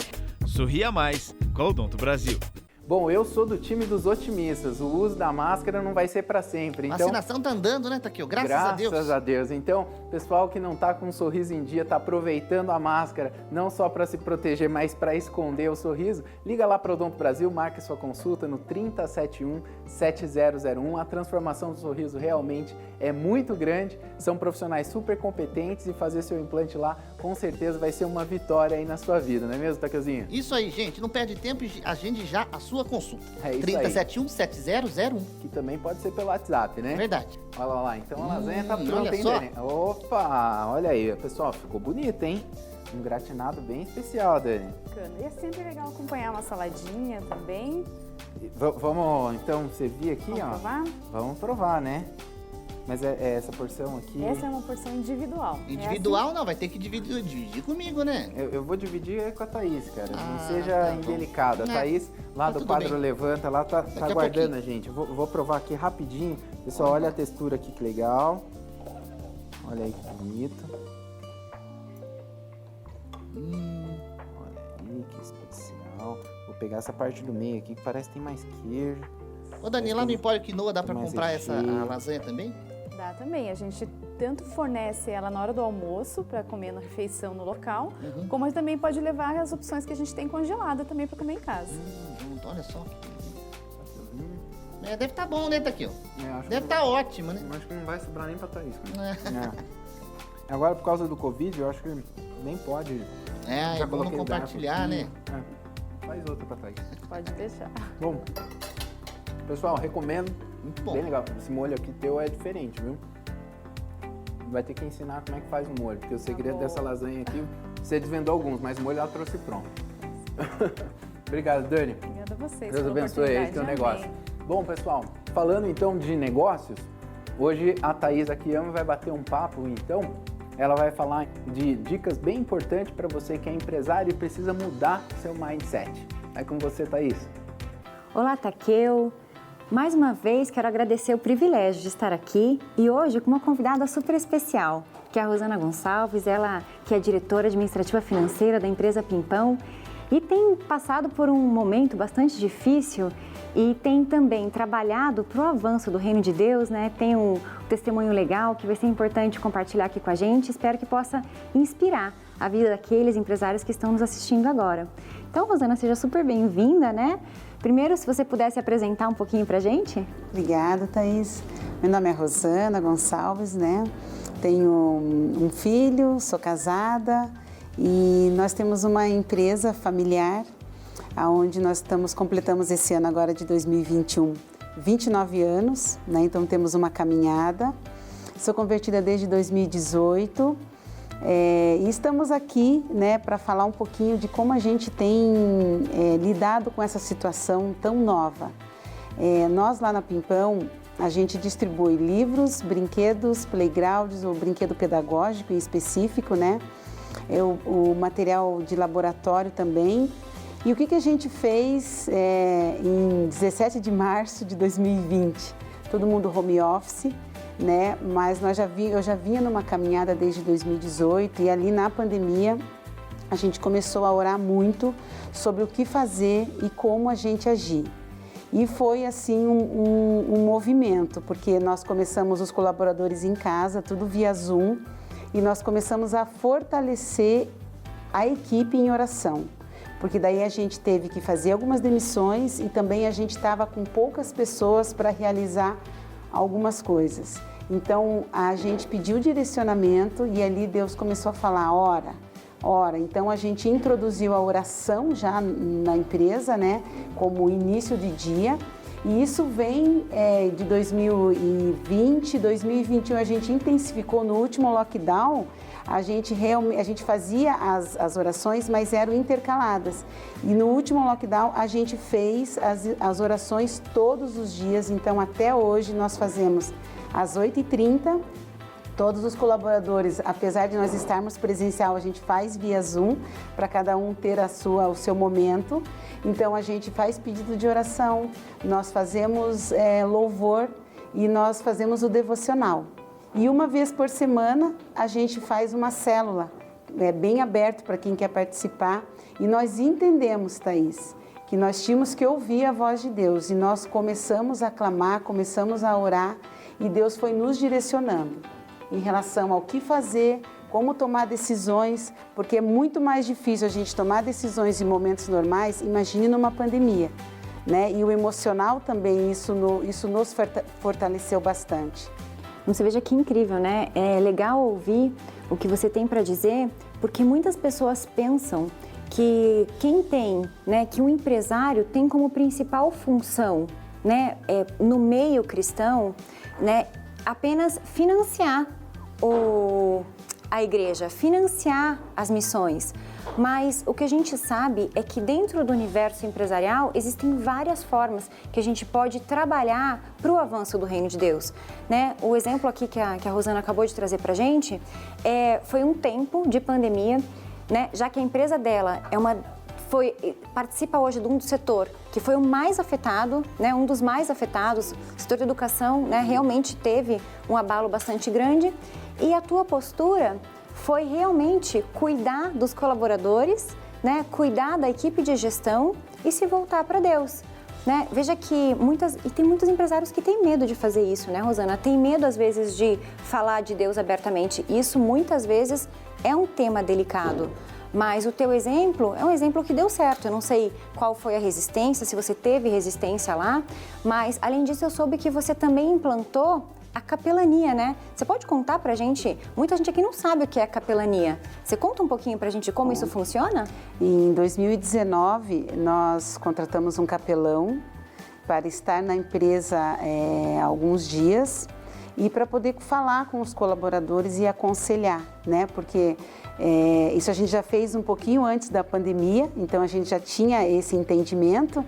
Sorria mais com a Odonto Brasil. Bom, eu sou do time dos otimistas. O uso da máscara não vai ser para sempre. A Então, vacinação tá andando, né, Takeu? Graças a Deus. Graças a Deus. Então, pessoal que não tá com um sorriso em dia, tá aproveitando a máscara, não só para se proteger, mas para esconder o sorriso, liga lá para o Odonto Brasil, marque sua consulta no 3071-7001. A transformação do sorriso realmente é muito grande. São profissionais super competentes e fazer seu implante lá, com certeza, vai ser uma vitória aí na sua vida, não é mesmo, Takeuzinho? Isso aí, gente. Não perde tempo e agende já a sua consulta. É isso 3071-7001. Que também pode ser pelo WhatsApp, né? Verdade. Olha lá, então a lasanha tá pronta, olha hein, só. Dani? Opa, olha aí, pessoal, ficou bonita, hein? Um gratinado bem especial, Dani. Bacana. E é sempre legal acompanhar uma saladinha também. Vamos, então, servir aqui, Vamos ó. provar? Vamos provar, né? Mas é essa porção aqui... Essa é uma porção individual. Individual não, vai ter que dividir comigo, né? Eu vou dividir com a Thaís, cara. Não Ah, seja tá bom. indelicado. A Thaís, lá Tá do tudo Quadro bem. Levanta, lá tá a aguardando a gente. Vou provar aqui rapidinho. Pessoal, olha a textura aqui, que legal. Olha aí que bonito. Olha aí, que especial. Vou pegar essa parte do meio aqui, que parece que tem mais queijo. Ô, Dani, lá no Empório Quinoa dá pra mais comprar recheio. a lasanha também? Dá também. A gente tanto fornece ela na hora do almoço para comer na refeição no local, como a gente também pode levar as opções que a gente tem congelada também para comer em casa. Junto, olha só. Deve estar bom, né, Taquil? Acho Deve estar ótimo, né? Acho que não vai sobrar nem pra Thaís. É. Agora, por causa do Covid, eu acho que nem pode. É, Já é bom coloquei compartilhar, né? garfo. Faz outra pra Thaís. Pode deixar. Bom, pessoal, recomendo. Muito bom. Bem legal. Esse molho aqui teu é diferente, viu? Vai ter que ensinar como é que faz o molho, porque o segredo bom. dessa lasanha aqui, você desvendou alguns, mas o molho ela trouxe pronto. Obrigado, Dani. Obrigada a vocês. Deus pela abençoe aí teu oportunidade. negócio. Amém. Bom, pessoal, falando então de negócios, hoje a Thaís Akiyama vai bater um papo, então, ela vai falar de dicas bem importantes para você que é empresário e precisa mudar seu mindset. É com você, Thaís. Olá, Takeu. Mais uma vez, quero agradecer o privilégio de estar aqui e hoje com uma convidada super especial, que é a Rosana Gonçalves, ela que é diretora administrativa financeira da empresa Pimpão e tem passado por um momento bastante difícil e tem também trabalhado para o avanço do reino de Deus, né? Tem um testemunho legal que vai ser importante compartilhar aqui com a gente. Espero que possa inspirar a vida daqueles empresários que estão nos assistindo agora. Então, Rosana, seja super bem-vinda, né? Primeiro, se você pudesse apresentar um pouquinho para a gente. Obrigada, Thaís. Meu nome é Rosana Gonçalves, né? Tenho um filho, sou casada e nós temos uma empresa familiar onde nós completamos esse ano agora de 2021, 29 anos, né? Então temos uma caminhada. Sou convertida desde 2018 e estamos aqui, né, para falar um pouquinho de como a gente tem lidado com essa situação tão nova. Nós lá na Pimpão, a gente distribui livros, brinquedos, playgrounds, o brinquedo pedagógico em específico, né? O material de laboratório também. E o que a gente fez em 17 de março de 2020? Todo mundo home office, né? Mas eu já vinha numa caminhada desde 2018 e ali na pandemia a gente começou a orar muito sobre o que fazer e como a gente agir. E foi assim um movimento, porque nós começamos os colaboradores em casa, tudo via Zoom, e nós começamos a fortalecer a equipe em oração. Porque daí a gente teve que fazer algumas demissões e também a gente estava com poucas pessoas para realizar algumas coisas. Então a gente pediu direcionamento e ali Deus começou a falar, ora. Então a gente introduziu a oração já na empresa, né, como início de dia. E isso vem de 2020, 2021 a gente intensificou no último lockdown. A gente fazia as orações, mas eram intercaladas. E no último lockdown a gente fez as orações todos os dias. Então até hoje nós fazemos às 8h30. Todos os colaboradores, apesar de nós estarmos presencial, a gente faz via Zoom para cada um ter o seu momento. Então a gente faz pedido de oração, nós fazemos louvor e nós fazemos o devocional. E uma vez por semana a gente faz uma célula, bem aberto para quem quer participar. E nós entendemos, Thaís, que nós tínhamos que ouvir a voz de Deus. E nós começamos a clamar, começamos a orar e Deus foi nos direcionando em relação ao que fazer, como tomar decisões, porque é muito mais difícil a gente tomar decisões em momentos normais, imagine numa pandemia, né? E o emocional também, isso nos fortaleceu bastante. Você veja que incrível, né? É legal ouvir o que você tem para dizer, porque muitas pessoas pensam que quem tem, né, que um empresário tem como principal função, né, no meio cristão, né, apenas financiar a igreja, financiar as missões. mas o que a gente sabe é que dentro do universo empresarial existem várias formas que a gente pode trabalhar para o avanço do reino de Deus, né? O exemplo aqui que a Rosana acabou de trazer para a gente foi um tempo de pandemia, né? Já que a empresa dela participa hoje de um setor que foi o mais afetado, né? Um dos mais afetados, o setor de educação, né? Realmente teve um abalo bastante grande, e a tua postura foi realmente cuidar dos colaboradores, né? Cuidar da equipe de gestão e se voltar para Deus, né? Veja que tem muitos empresários que têm medo de fazer isso, né, Rosana? Tem medo às vezes de falar de Deus abertamente. Isso muitas vezes é um tema delicado. Mas o teu exemplo é um exemplo que deu certo. Eu não sei qual foi a resistência, se você teve resistência lá, mas além disso eu soube que você também implantou a capelania, né? Você pode contar pra gente? Muita gente aqui não sabe o que é capelania. Você conta um pouquinho pra gente como isso funciona? Em 2019, nós contratamos um capelão para estar na empresa alguns dias e para poder falar com os colaboradores e aconselhar, né? Porque isso a gente já fez um pouquinho antes da pandemia, então a gente já tinha esse entendimento.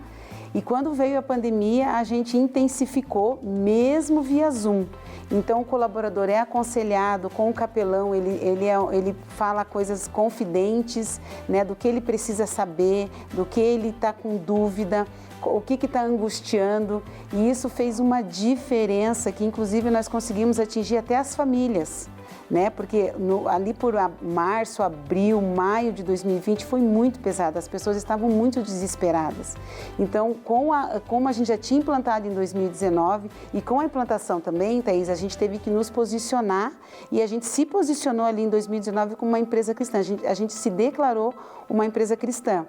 E quando veio a pandemia, a gente intensificou mesmo via Zoom. Então o colaborador é aconselhado com o capelão, ele fala coisas confidentes, né, do que ele precisa saber, do que ele está com dúvida, o que está angustiando. E isso fez uma diferença que inclusive nós conseguimos atingir até as famílias, né? Porque ali por março, abril, maio de 2020 foi muito pesado, as pessoas estavam muito desesperadas. Então, como a gente já tinha implantado em 2019 e com a implantação também, Thaís, a gente teve que nos posicionar e a gente se posicionou ali em 2019 como uma empresa cristã, a gente se declarou uma empresa cristã.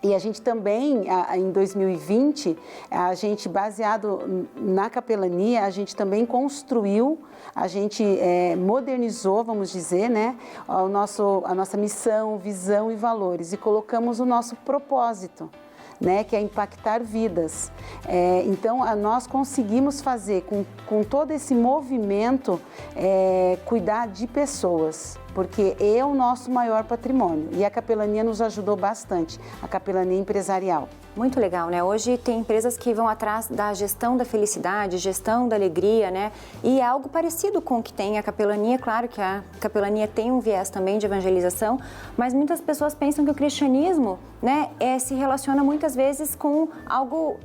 E a gente também, em 2020, a gente, baseado na capelania, a gente também construiu, a gente modernizou, vamos dizer, né, a nossa missão, visão e valores, e colocamos o nosso propósito, né, que é impactar vidas. Então, nós conseguimos fazer com todo esse movimento, cuidar de pessoas, porque é o nosso maior patrimônio. E a capelania nos ajudou bastante, a capelania empresarial. Muito legal, né? Hoje tem empresas que vão atrás da gestão da felicidade, gestão da alegria, né? E é algo parecido com o que tem a capelania. Claro que a capelania tem um viés também de evangelização, mas muitas pessoas pensam que o cristianismo, né, se relaciona muitas vezes com algo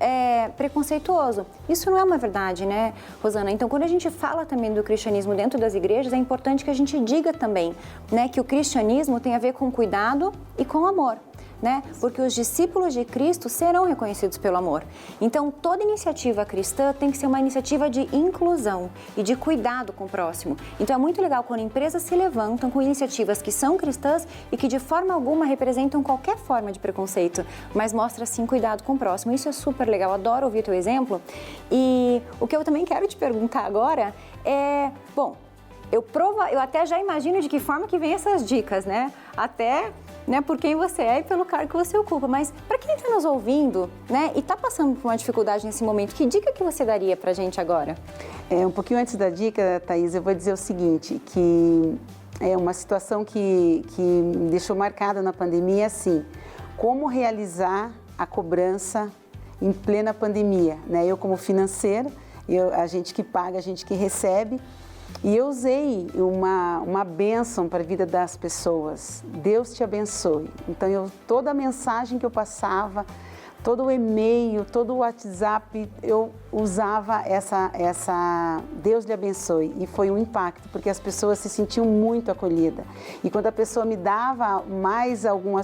preconceituoso. Isso não é uma verdade, né, Rosana? Então, quando a gente fala também do cristianismo dentro das igrejas, é importante que a gente diga também, né, que o cristianismo tem a ver com cuidado e com amor, né? Porque os discípulos de Cristo serão reconhecidos pelo amor. Então, toda iniciativa cristã tem que ser uma iniciativa de inclusão e de cuidado com o próximo. Então, é muito legal quando empresas se levantam com iniciativas que são cristãs e que de forma alguma representam qualquer forma de preconceito, mas mostra sim cuidado com o próximo. Isso é super legal, adoro ouvir teu exemplo. E o que eu também quero te perguntar agora é, bom, eu até já imagino de que forma que vem essas dicas, né? Até, né, por quem você é e pelo cargo que você ocupa. Mas para quem está nos ouvindo, né, e está passando por uma dificuldade nesse momento, que dica que você daria para a gente agora? Um pouquinho antes da dica, Thaís, eu vou dizer o seguinte, que é uma situação que me deixou marcada na pandemia, assim, como realizar a cobrança em plena pandemia, né? Eu como financeira, a gente que paga, a gente que recebe. E eu usei uma bênção para a vida das pessoas. Deus te abençoe. Então, toda a mensagem que eu passava, todo o e-mail, todo o WhatsApp, eu usava essa Deus lhe abençoe. E foi um impacto, porque as pessoas se sentiam muito acolhidas. E quando a pessoa me dava mais algum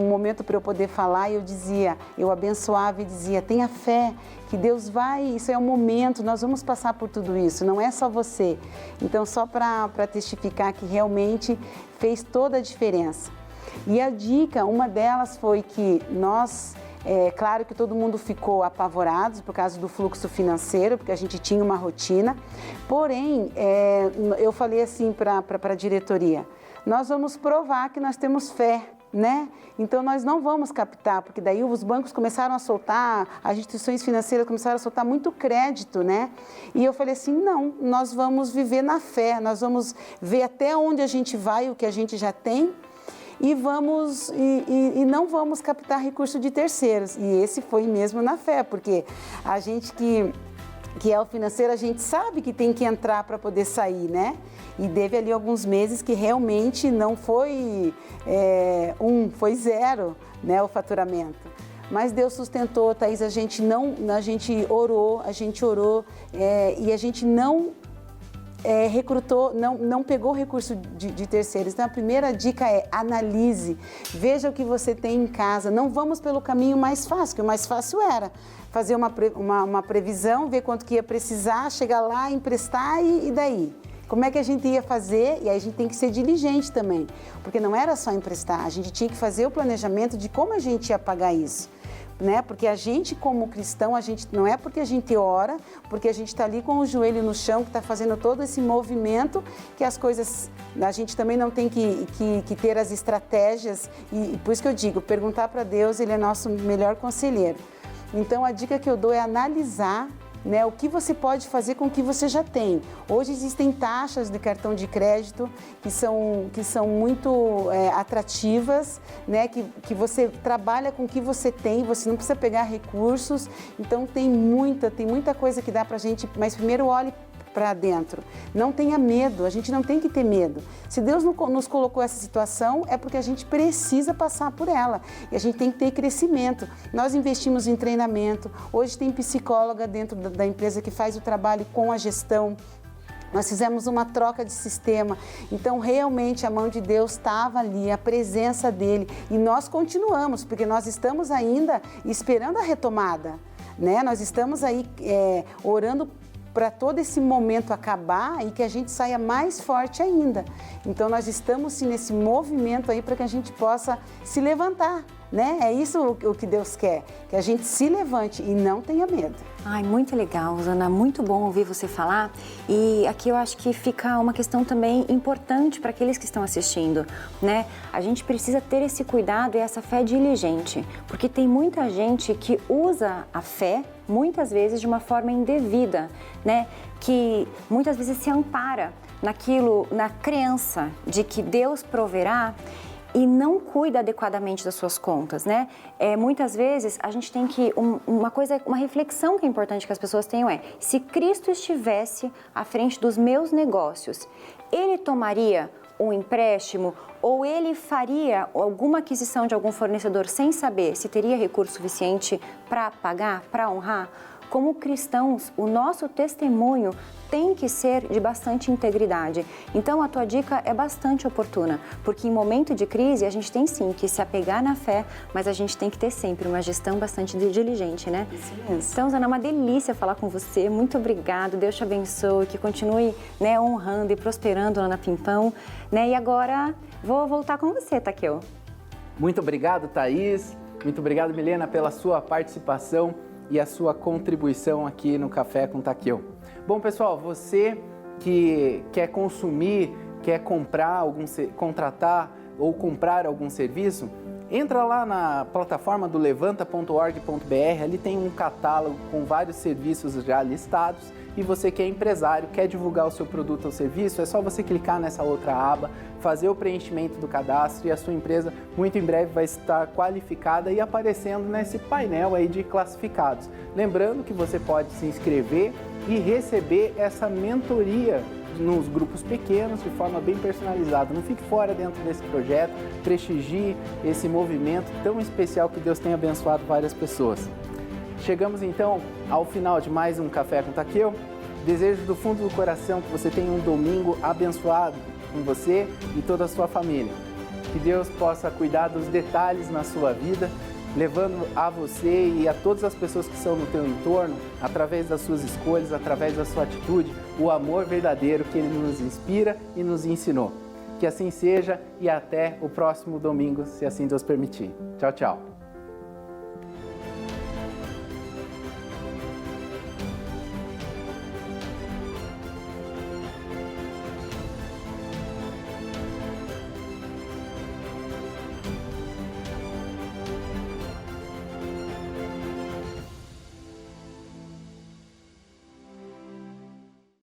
momento para eu poder falar, eu abençoava e dizia, tenha fé, que Deus vai, isso é um momento, nós vamos passar por tudo isso, não é só você. Então, só para testificar que realmente fez toda a diferença. E a dica, uma delas foi que nós, claro que todo mundo ficou apavorado por causa do fluxo financeiro, porque a gente tinha uma rotina, porém, eu falei assim para a diretoria, nós vamos provar que nós temos fé né? Então nós não vamos captar, porque daí os bancos começaram a soltar, as instituições financeiras começaram a soltar muito crédito, né? E eu falei assim, não, nós vamos viver na fé, nós vamos ver até onde a gente vai, o que a gente já tem, e não vamos captar recurso de terceiros. E esse foi mesmo na fé, porque a gente que é o financeiro, a gente sabe que tem que entrar para poder sair, né? E teve ali alguns meses que realmente não foi foi 0, né, o faturamento. Mas Deus sustentou, Thaís, a gente orou e a gente não recrutou, não pegou recurso de terceiros. Então, a primeira dica é analise, veja o que você tem em casa. Não vamos pelo caminho mais fácil, que o mais fácil era fazer uma previsão, ver quanto que ia precisar, chegar lá, emprestar e daí? Como é que a gente ia fazer? E aí a gente tem que ser diligente também, porque não era só emprestar, a gente tinha que fazer o planejamento de como a gente ia pagar isso. Né? Porque a gente, como cristão, não é porque a gente ora, porque a gente está ali com o joelho no chão, que está fazendo todo esse movimento, que as coisas, a gente também não tem que ter as estratégias, e por isso que eu digo, perguntar para Deus, Ele é nosso melhor conselheiro. Então, a dica que eu dou é analisar, né, o que você pode fazer com o que você já tem. Hoje existem taxas de cartão de crédito que são muito atrativas, né, que você trabalha com o que você tem, você não precisa pegar recursos. Então tem muita coisa que dá pra gente, mas primeiro olhe para dentro. Não tenha medo, a gente não tem que ter medo. Se Deus nos colocou essa situação, é porque a gente precisa passar por ela. E a gente tem que ter crescimento. Nós investimos em treinamento. Hoje tem psicóloga dentro da empresa que faz o trabalho com a gestão. Nós fizemos uma troca de sistema. Então, realmente, a mão de Deus estava ali, a presença dele. E nós continuamos, porque nós estamos ainda esperando a retomada, né? Nós estamos aí orando para todo esse momento acabar e que a gente saia mais forte ainda. Então, nós estamos sim nesse movimento aí para que a gente possa se levantar, né? É isso o que Deus quer, que a gente se levante e não tenha medo. Ai, muito legal, Rosana, muito bom ouvir você falar. E aqui eu acho que fica uma questão também importante para aqueles que estão assistindo, né? A gente precisa ter esse cuidado e essa fé diligente, porque tem muita gente que usa a fé, muitas vezes de uma forma indevida, né? Que muitas vezes se ampara na crença de que Deus proverá e não cuida adequadamente das suas contas, né? Muitas vezes a gente tem que, uma reflexão que é importante que as pessoas tenham se Cristo estivesse à frente dos meus negócios, Ele tomaria um empréstimo ou Ele faria alguma aquisição de algum fornecedor sem saber se teria recurso suficiente para pagar, para honrar? Como cristãos, o nosso testemunho tem que ser de bastante integridade. Então, a tua dica é bastante oportuna, porque em momento de crise, a gente tem sim que se apegar na fé, mas a gente tem que ter sempre uma gestão bastante diligente, né? Isso mesmo. Então, Zana, é uma delícia falar com você. Muito obrigado, Deus te abençoe, que continue, né, honrando e prosperando lá na Pimpão. Né? E agora, vou voltar com você, Takeo. Muito obrigado, Thaís. Muito obrigado, Milena, pela sua participação e a sua contribuição aqui no Café com Takeo. Bom, pessoal, você que quer consumir, quer contratar ou comprar algum serviço, entra lá na plataforma do levanta.org.br, ali tem um catálogo com vários serviços já listados. E você que é empresário, quer divulgar o seu produto ou serviço, é só você clicar nessa outra aba, fazer o preenchimento do cadastro e a sua empresa muito em breve vai estar qualificada e aparecendo nesse painel aí de classificados. Lembrando que você pode se inscrever e receber essa mentoria nos grupos pequenos de forma bem personalizada. Não fique fora dentro desse projeto, prestigie esse movimento tão especial que Deus tem abençoado várias pessoas. Chegamos então ao final de mais um Café com Takeo. Desejo do fundo do coração que você tenha um domingo abençoado com você e toda a sua família. Que Deus possa cuidar dos detalhes na sua vida, levando a você e a todas as pessoas que são no teu entorno, através das suas escolhas, através da sua atitude, o amor verdadeiro que Ele nos inspira e nos ensinou. Que assim seja e até o próximo domingo, se assim Deus permitir. Tchau, tchau.